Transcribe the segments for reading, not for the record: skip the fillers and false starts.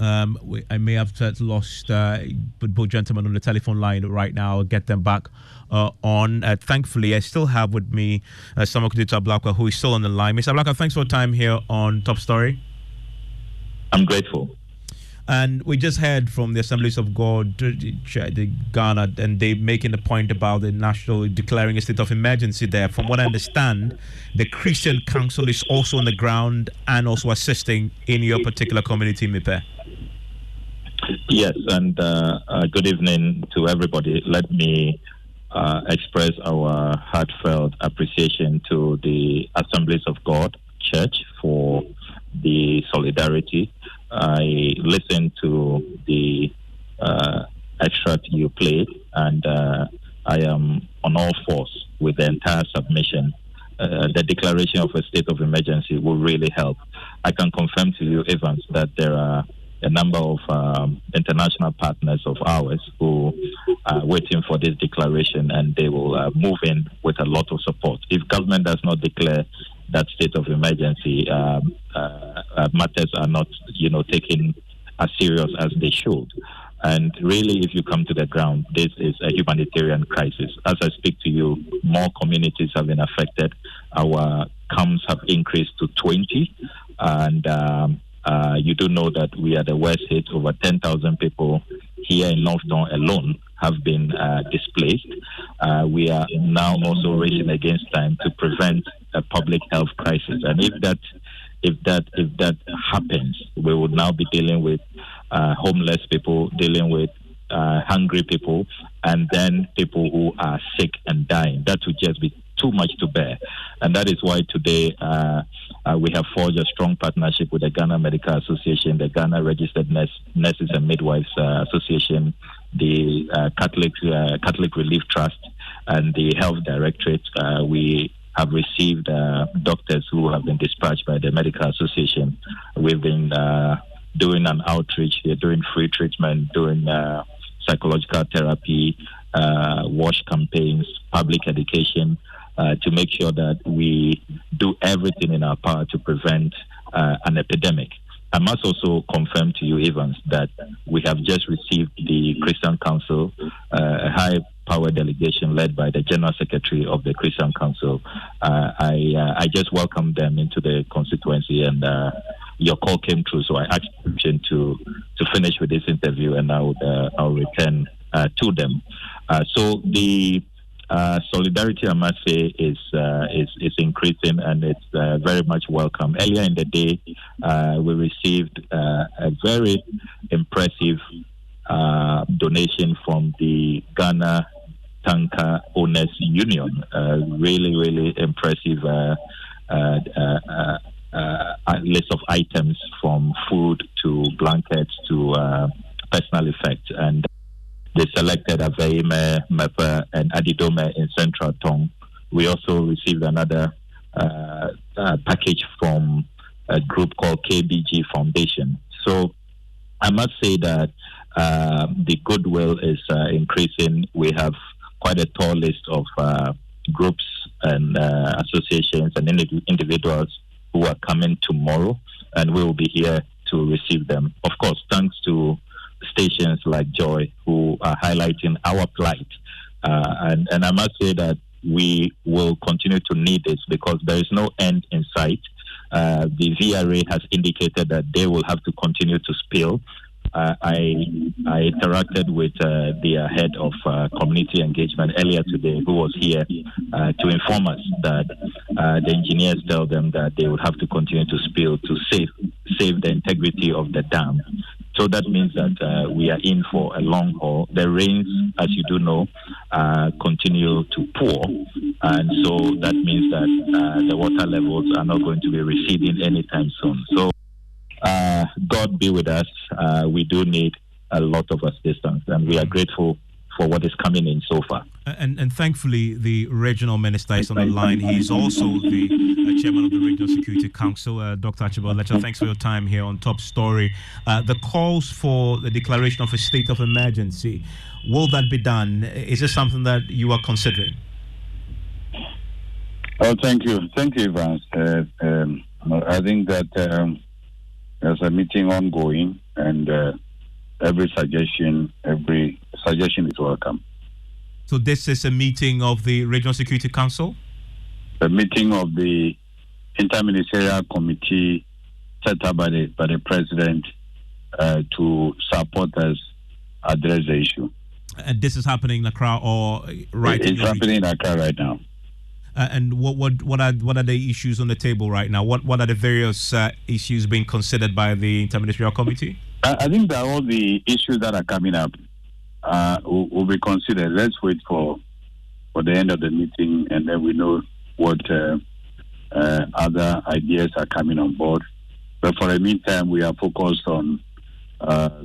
I may have lost both gentlemen on the telephone line right now. I'll get them back on. Thankfully, I still have with me Samakudu Ablakwa, who is still on the line. Mr. Ablakwa, thanks for your time here on Top Story. I'm grateful. And we just heard from the Assemblies of God, the Ghana, and they making the point about the national declaring a state of emergency there. From what I understand, the Christian Council is also on the ground and also assisting in your particular community, Mipe. Yes, and good evening to everybody. Let me express our heartfelt appreciation to the Assemblies of God Church for the solidarity. I listened to the extract you played, and I am on all fours with the entire submission. The declaration of a state of emergency will really help. I can confirm to you, Evans, that there are a number of international partners of ours who are waiting for this declaration, and they will move in with a lot of support. If government does not declare that state of emergency, matters are not, taken as serious as they should. And really, if you come to the ground, this is a humanitarian crisis. As I speak to you, more communities have been affected. Our camps have increased to 20, and you do know that we are the worst hit. Over 10,000 people here in Northdown alone have been displaced. We are now also racing against time to prevent a public health crisis. And if that happens, we would now be dealing with homeless people, dealing with hungry people, and then people who are sick and dying. That would just be too much to bear. And that is why today we have forged a strong partnership with the Ghana Medical Association, the Ghana Registered Nurses and Midwives Association, the Catholic Relief Trust, and the Health Directorate. We have received doctors who have been dispatched by the Medical Association. We've been doing an outreach. They're doing free treatment, doing psychological therapy, wash campaigns, public education, to make sure that we do everything in our power to prevent an epidemic. I must also confirm to you, Evans, that we have just received the Christian Council, a high-power delegation led by the General Secretary of the Christian Council. I just welcomed them into the constituency, and your call came through, so I asked permission to finish with this interview, and I'll return to them. So the solidarity, I must say, is increasing, and it's very much welcome. Earlier in the day, we received a very impressive donation from the Ghana Tanker Owners Union. Really, really impressive list of items, from food to blankets to personal effects. And they selected Aveime, Mepe, and Adidome in Central Tong. We also received another package from a group called KBG Foundation. So I must say that the goodwill is increasing. We have quite a tall list of groups and associations and individuals who are coming tomorrow, and we will be here to receive them. Of course, thanks to stations like Joy, who are highlighting our plight. And I must say that we will continue to need this because there is no end in sight. The VRA has indicated that they will have to continue to spill. I interacted with their head of community engagement earlier today, who was here to inform us that the engineers tell them that they would have to continue to spill to save the integrity of the dam. So that means that we are in for a long haul. The rains, as you do know, continue to pour, and so that means that the water levels are not going to be receding anytime soon. So God be with us. We do need a lot of assistance, and we are grateful for what is coming in so far. And thankfully, the regional minister is on the line. He's also the chairman of the Regional Security Council, Dr. Archibald Letcher. Thanks for your time here on Top Story. The calls for the declaration of a state of emergency, will that be done? Is this something that you are considering? Oh, thank you. Thank you, Evans. I think that There's a meeting ongoing, and every suggestion is welcome. So this is a meeting of the Regional Security Council? The meeting of the Interministerial Committee set up by the President to support us address the issue. And this is happening in Accra or right? It's happening in Accra right now. And what are the issues on the table right now? What are the various issues being considered by the Interministerial Committee? I think that all the issues that are coming up will be considered. Let's wait for the end of the meeting, and then we know what other ideas are coming on board. But for the meantime, we are focused on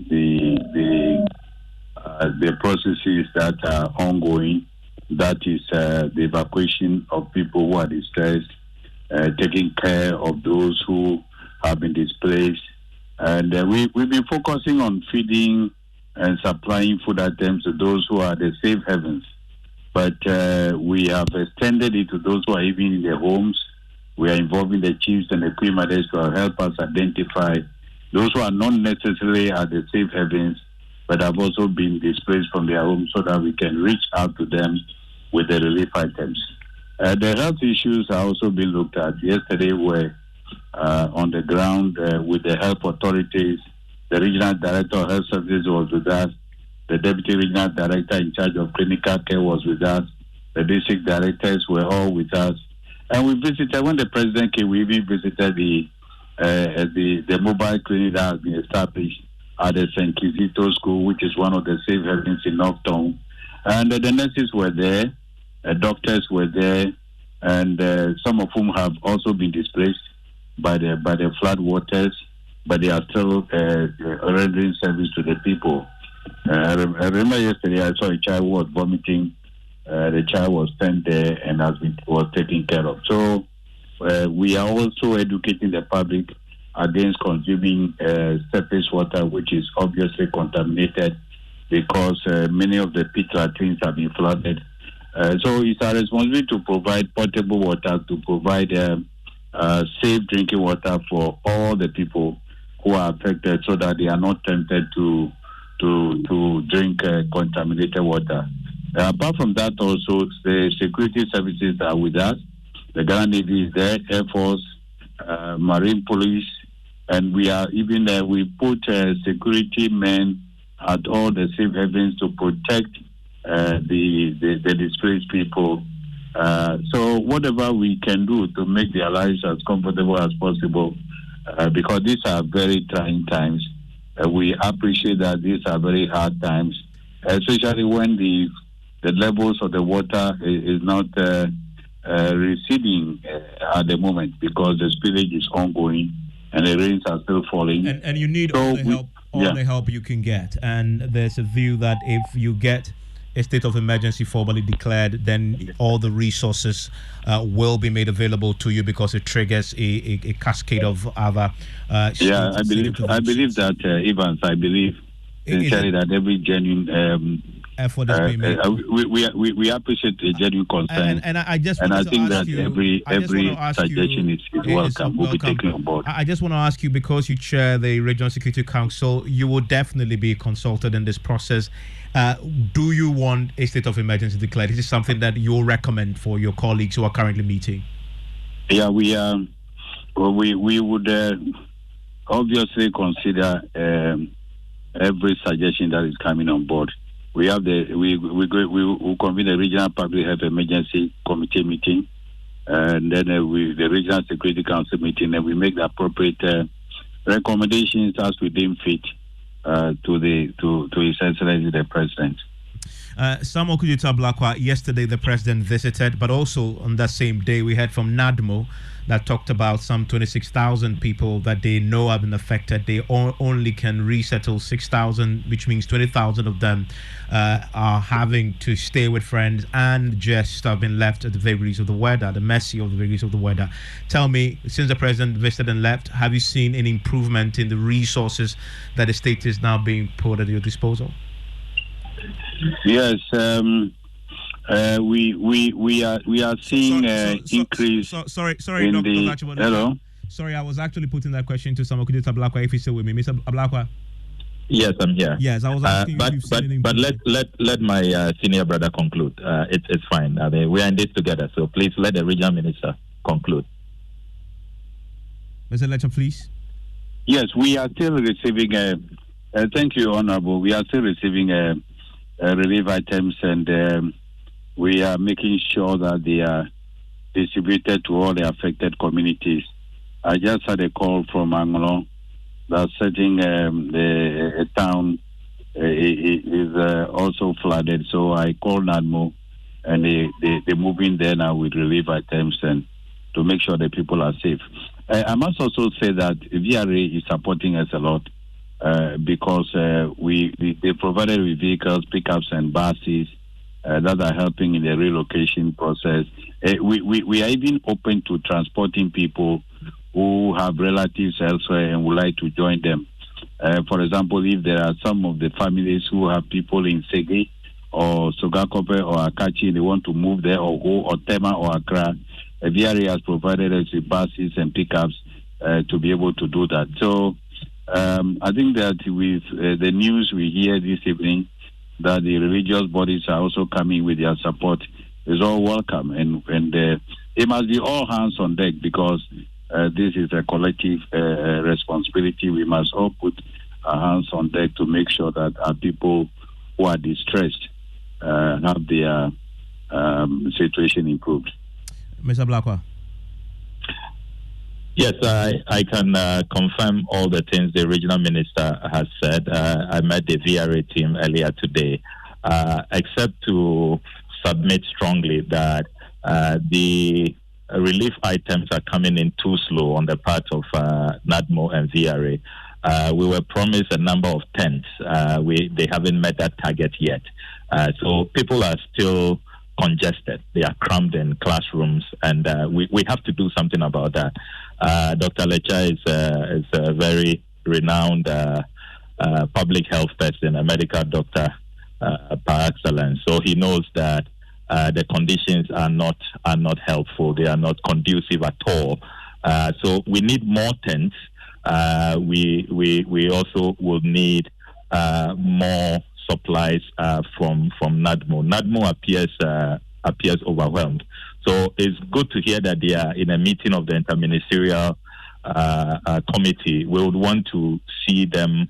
the processes that are ongoing. That is the evacuation of people who are distressed, taking care of those who have been displaced. And we've been focusing on feeding and supplying food items to those who are the safe havens. But we have extended it to those who are even in their homes. We are involving the chiefs and the queen mothers to help us identify those who are not necessarily at the safe havens, but have also been displaced from their homes, so that we can reach out to them with the relief items. The health issues are also being looked at. Yesterday, we were on the ground with the health authorities. The regional director of health services was with us. The deputy regional director in charge of clinical care was with us. The district directors were all with us. And we visited, when the president came, we even visited the mobile clinic that has been established at the St. Kizito School, which is one of the safe havens in North Town. And the nurses were there, doctors were there, and some of whom have also been displaced by the flood waters, but they are still rendering service to the people. I remember yesterday I saw a child who was vomiting. The child was sent there and was taken care of. So we are also educating the public against consuming surface water, which is obviously contaminated because many of the pit latrines have been flooded. So it's our responsibility to provide potable water, to provide safe drinking water for all the people who are affected, so that they are not tempted to drink contaminated water. Apart from that, also the security services are with us. The Ghana Navy is there, Air Force, Marine Police, and we are even we put security men at all the safe havens to protect the displaced people. So whatever we can do to make their lives as comfortable as possible, because these are very trying times. We appreciate that these are very hard times, especially when the levels of the water is not receding at the moment, because the spillage is ongoing and the rains are still falling. And you need all the help you can get. And there's a view that if you get a state of emergency formally declared, then all the resources will be made available to you, because it triggers a cascade of other. I believe that Evans. I believe sincerely that every genuine effort is being made. We appreciate the genuine concern, and I just and want I think to that ask you, every suggestion is welcome. We'll be taken on board. I just want to ask you, because you chair the Regional Security Council, you will definitely be consulted in this process. Do you want a state of emergency declared? Is this something that you'll recommend for your colleagues who are currently meeting? Yeah, we would obviously consider every suggestion that is coming on board. We have we will convene a regional public health emergency committee meeting, and then the regional security council meeting, and we make the appropriate recommendations as we deem fit to His Excellency the President. Samuel Kudita Blakwa, yesterday the President visited, but also on that same day we heard from NADMO that talked about some 26,000 people that they know have been affected. They only can resettle 6,000, which means 20,000 of them are having to stay with friends and just have been left at the vagaries of the weather, the mercy of the vagaries of the weather. Tell me, since the President visited and left, have you seen an improvement in the resources that the state is now being put at your disposal? Yes, we are seeing increase. Sorry, in Dr. Hello. Sorry, I was actually putting that question to someone. Could you Ablakwa if he's still with me, Mr. Ablakwa? Yes, I'm here. Yes, I was asking if you've seen an improvement. let my senior brother conclude. It's fine. I mean, we are in this together. So please let the regional minister conclude. Mr. Lecter, please. Yes, we are still receiving. Thank you, Honorable. We are still receiving relief items, and we are making sure that they are distributed to all the affected communities. I just had a call from Anglo that setting a town is also flooded. So I called NADMO, and they're moving there now with relief items and to make sure the people are safe. I must also say that VRA is supporting us a lot because they provided with vehicles, pickups, and buses that are helping in the relocation process. We are even open to transporting people who have relatives elsewhere and would like to join them. For example, if there are some of the families who have people in Sege or Sogakope or Akachi, they want to move there or go or Tema or Accra, VRA has provided us with buses and pickups to be able to do that. So I think that with the news we hear this evening, that the religious bodies are also coming with their support is all welcome. And it must be all hands on deck because this is a collective responsibility. We must all put our hands on deck to make sure that our people who are distressed have their situation improved. Mr. Ablakwa. Yes, I can confirm all the things the regional minister has said. I met the VRA team earlier today, except to submit strongly that the relief items are coming in too slow on the part of NADMO and VRA. We were promised a number of tents. They haven't met that target yet. So people are still congested. They are crammed in classrooms, and we have to do something about that. Dr. Lecha is a very renowned public health person, a medical doctor par excellence. So he knows that the conditions are not helpful. They are not conducive at all. So we need more tents. We also will need more supplies from NADMO. NADMO appears overwhelmed. So it's good to hear that they are in a meeting of the interministerial committee. We would want to see them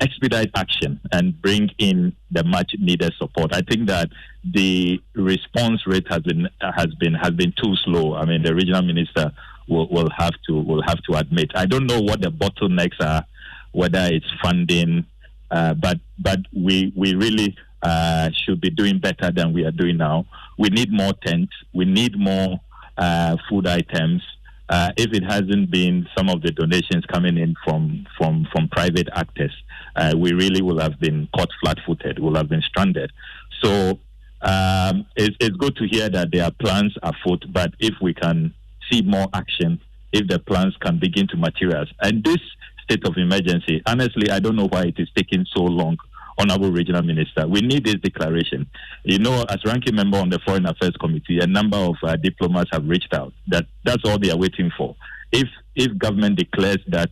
expedite action and bring in the much needed support. I think that the response rate has been too slow. I mean, the regional minister will have to admit. I don't know what the bottlenecks are, whether it's funding, but we really should be doing better than we are doing now. We need more tents. We need more food items. If it hasn't been some of the donations coming in from private actors, we really will have been caught flat-footed. We'll have been stranded. So it's good to hear that there are plans afoot, but if we can see more action, if the plans can begin to materialize. And this state of emergency, honestly, I don't know why it is taking so long. Honorable Regional Minister, we need this declaration. You know, as ranking member on the Foreign Affairs Committee, a number of diplomats have reached out. That's all they are waiting for. If government declares that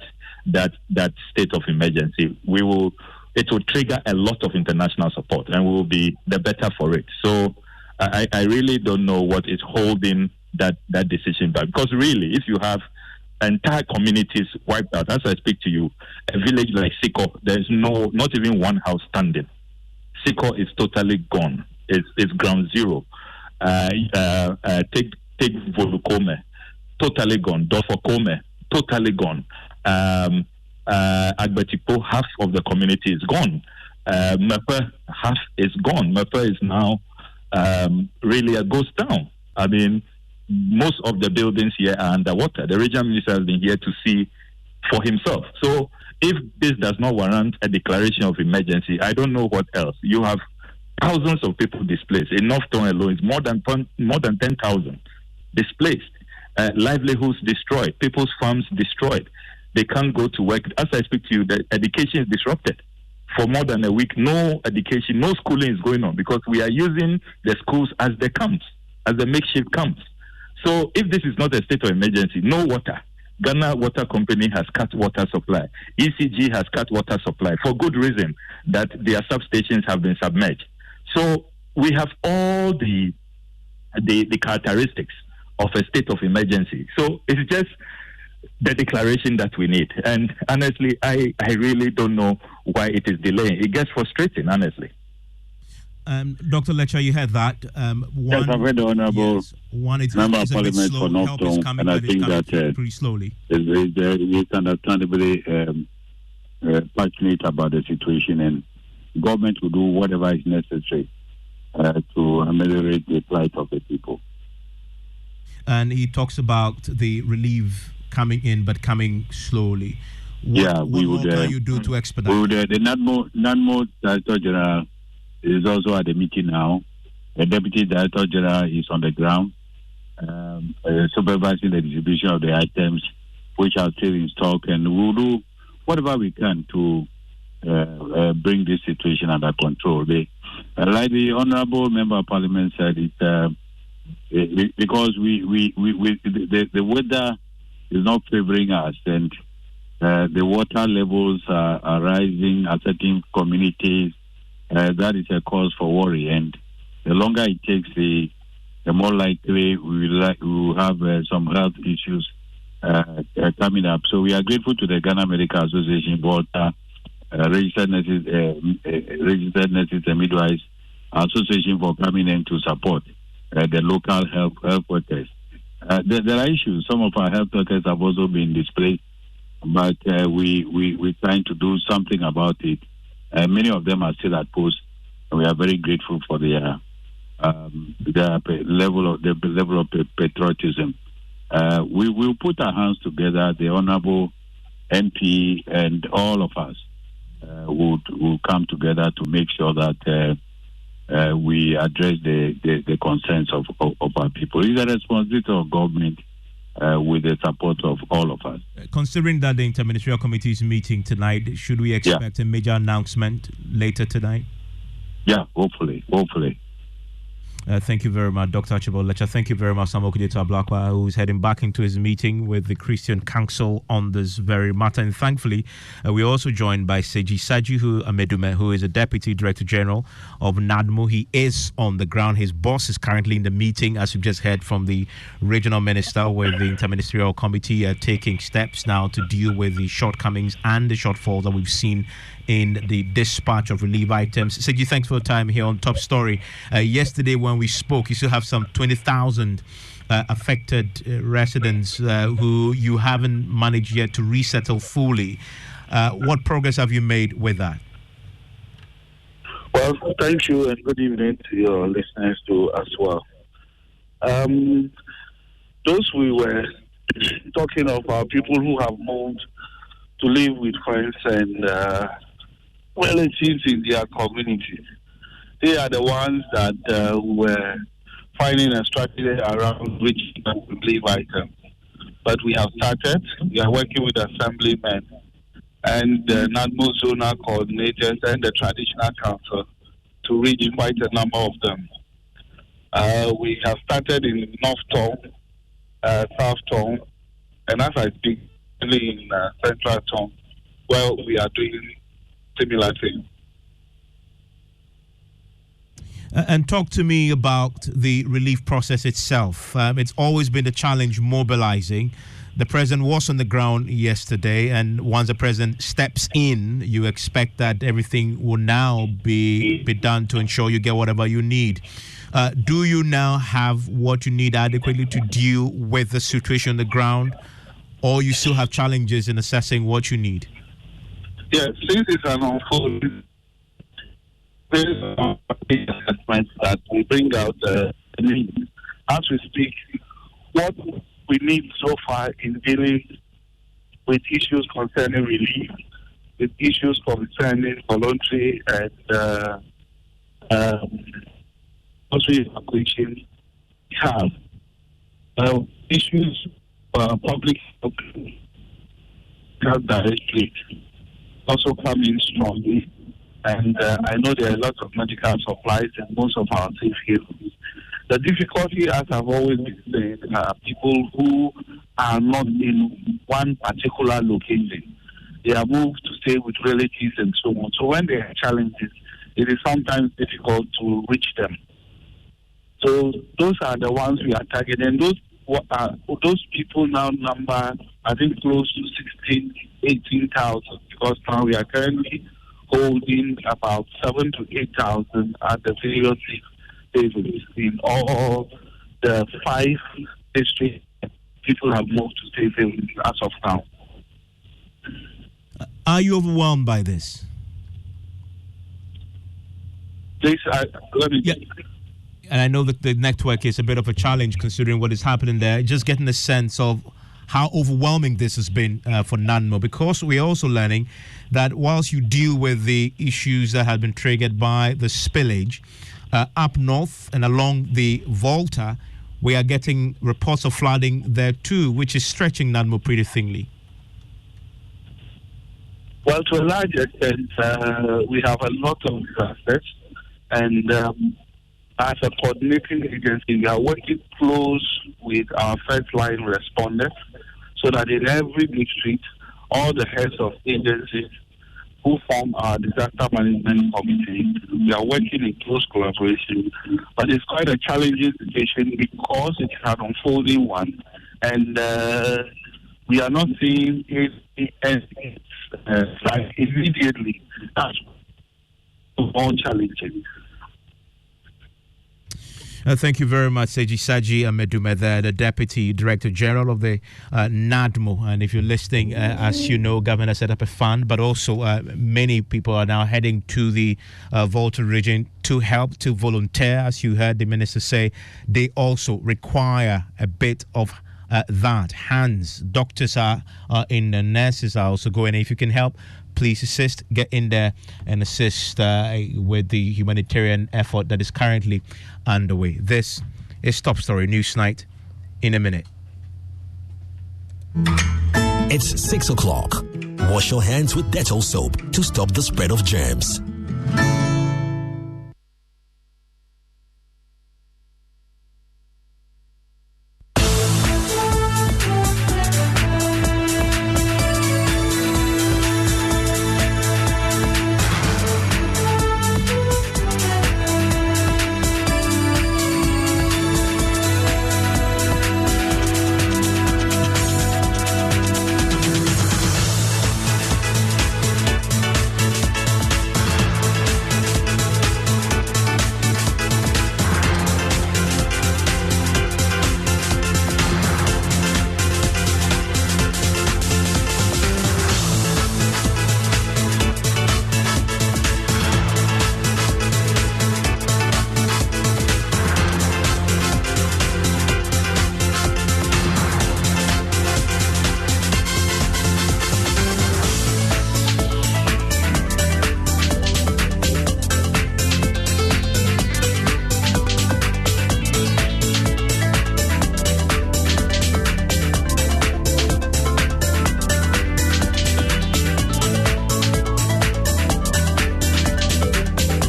state of emergency, it will trigger a lot of international support, and we will be the better for it. So I really don't know what is holding that decision back. Because really, if you have entire communities wiped out. As I speak to you, a village like Siko, there's not even one house standing. Siko is totally gone. It's ground zero. Take Volukome, totally gone. Dofokome, totally gone. Agbetipo, half of the community is gone. Mepe, half is gone. Mepe is now really a ghost town. I mean, most of the buildings here are underwater. The regional minister has been here to see for himself. So if this does not warrant a declaration of emergency, I don't know what else. You have thousands of people displaced. In North Town alone, it's more than 10,000 displaced. Livelihoods destroyed. People's farms destroyed. They can't go to work. As I speak to you, the education is disrupted. For more than a week, no education, no schooling is going on because we are using the schools as the camps, as the makeshift camps. So if this is not a state of emergency, no water. Ghana Water Company has cut water supply. ECG has cut water supply for good reason, that their substations have been submerged. So we have all the characteristics of a state of emergency. So it's just the declaration that we need. And honestly, I really don't know why it is delaying. It gets frustrating, honestly. Dr. Letcher, you heard that. Yes, I've heard the Honourable Member of Parliament for North Dome, and I think that pretty slowly. It's understandably passionate about the situation, and government will do whatever is necessary to ameliorate the plight of the people. And he talks about the relief coming in, but coming slowly. What can you do to expedite? We would, the NADMO Director General is also at the meeting now. The Deputy Director General is on the ground, supervising the distribution of the items which are still in stock, and we'll do whatever we can to bring this situation under control. Like the Honourable Member of Parliament said, because the weather is not favoring us, and the water levels are rising at certain communities. That is a cause for worry, and the longer it takes, the more likely we will have some health issues coming up. So we are grateful to the Ghana Medical Association Board, registered nurses and midwives association for coming in to support the local health workers. There are issues. Some of our health workers have also been displaced, but we're trying to do something about it. Many of them are still at post, and we are very grateful for their level of patriotism. We will put our hands together. The Honourable MP and all of us will come together to make sure that we address the concerns of our people. It's a responsibility of government with the support of all of us. Considering that the Interministerial Committee is meeting tonight, should we expect a major announcement later tonight? Yeah, hopefully. Thank you very much, Dr. Archibald Letcher. Thank you very much, Samuel Kudeta Ablakwa, who's heading back into his meeting with the Christian Council on this very matter. And thankfully, we're also joined by Seji Saji Amedume, who is a Deputy Director General of NADMO. He is on the ground. His boss is currently in the meeting, as we just heard from the Regional Minister, with the Interministerial Committee taking steps now to deal with the shortcomings and the shortfalls that we've seen in the dispatch of relief items. Seji, thanks for the time here on Top Story. Yesterday when we spoke, you still have some 20,000 affected residents who you haven't managed yet to resettle fully. What progress have you made with that? Well, thank you, and good evening to your listeners too as well. Those we were talking of are people who have moved to live with friends and relatives in their community. They are the ones that were finding a strategy around which to leave items. But we have started. We are working with assemblymen and the NADMO zonal coordinators and the traditional council to reach quite a number of them. We have started in North Town, South Town, and as I speak, in Central Town, where we are doing similar things. And talk to me about the relief process itself. It's always been a challenge mobilizing. The president was on the ground yesterday, and once the president steps in, you expect that everything will now be done to ensure you get whatever you need. Do you now have what you need adequately to deal with the situation on the ground, or you still have challenges in assessing what you need? Yes, since it's an unfolding assessment that we bring out the needs. As we speak, what we need so far in dealing with issues concerning relief, with issues concerning voluntary and evacuation, we have issues public health directly also come in strongly, and I know there are lots of medical supplies in most of our safe havens. The difficulty, as I've always been saying, are people who are not in one particular location. They are moved to stay with relatives and so on. So when there are challenges, it is sometimes difficult to reach them. So those are the ones we are targeting. Those people now number, I think, close to 18,000, because now we are currently holding about 7,000 to 8,000 at the various stations in all the 5 districts. People have moved to state savings as of now. Are you overwhelmed by this? Please, let me. Yeah. And I know that the network is a bit of a challenge considering what is happening there. Just getting a sense of how overwhelming this has been for NADMO, because we're also learning that whilst you deal with the issues that have been triggered by the spillage up north and along the Volta, we are getting reports of flooding there too, which is stretching NADMO pretty thinly. Well, to a large extent, we have a lot of disasters, and as a coordinating agency, we are working close with our first-line responders so that in every district, all the heads of agencies who form our disaster management committee, we are working in close collaboration. But it's quite a challenging situation because it's an unfolding one, and we are not seeing it like immediately. That's more challenging. Thank you very much, Seji Saji Amedume, the Deputy Director General of the NADMO. And if you're listening, as you know, Governor set up a fund, but also many people are now heading to the Volta region to help, to volunteer. As you heard the Minister say, they also require a bit of that. Hands, doctors are in, the nurses are also going. If you can help, please assist, get in there and assist with the humanitarian effort that is currently underway. This is Top Story Newsnight in a minute. It's 6 o'clock. Wash your hands with Dettol soap to stop the spread of germs.